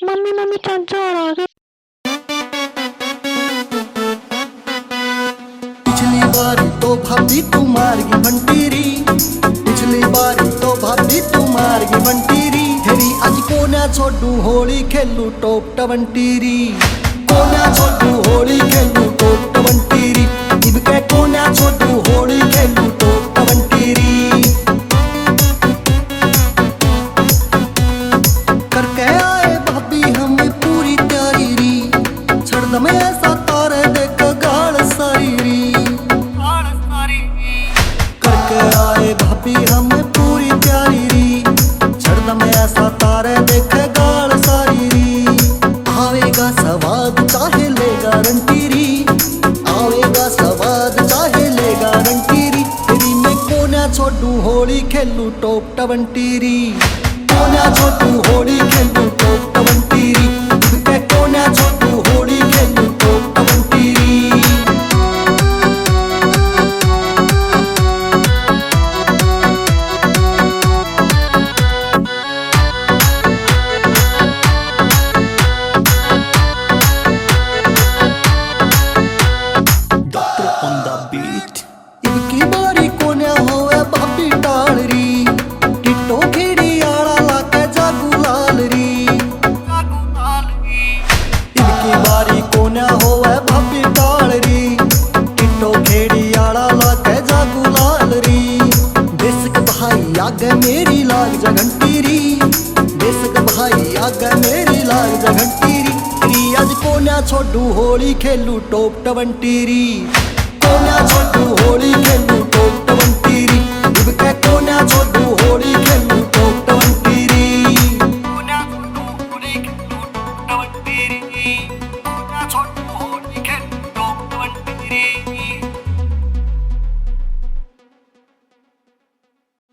Mummy mummy चाचा आ गए। पिछली बारी तो भाभी तू मार गई भंटीरी, पिछली बारी तो भाभी तू मार गई भंटीरी। हेरी आज कोना छोड़ू होली खेलू टॉप टवंटीरी, कोना छोड़ू होली खेलू टॉप टवंटीरी। इब के कोना छोड़ू होली खेलू टॉप टवंटीरी। करके आए भाभी हम पूरी तैयारी री, छड़ दमे ऐसा तारे देख गाल सारी री। करके आए भाभी हम पूरी तैयारी री, छड़ दमे ऐसा तारे देख गाल सारी री। आवेगा स्वाद चाहे ले गारंटी री, आवेगा स्वाद चाहे ले गारंटी री। तेरी मैं कोना छोड़ू होली खेलू टॉप टवंटीरी, कोना छोड़ू होली खेलू टॉप टवंटीरी। इनके कोना छोड़ू होली खेलू top टवंटीरी। Doctor on the beat. इनकी बारी कोन्या होवे भाभी टाल री, टिट्टो खेड़ी आड़ा लाके जागू लाल री। इनकी बारी कोन्या होवे भाभी टाल री, टिट्टो खेड़ी आड़ा लाके जागू लाल री। बेसक भाई आगे मेरी लाग जा घंटीरी, बेसक भाई आगे मेरी लाग जा घंटीरी। तेरी आज कोन्या छोड़ू होली खेलू टॉप टवंटीरी, कोना छोड़ू होली खेलू टॉप टवंटीरी। इब के कोना छोड़ू होली खेलू टॉप टवंटीरी। कोना छोड़ू होली खेलू टॉप टवंटीरी, कोना छोड़ू होली खेलू टॉप टवंटीरी।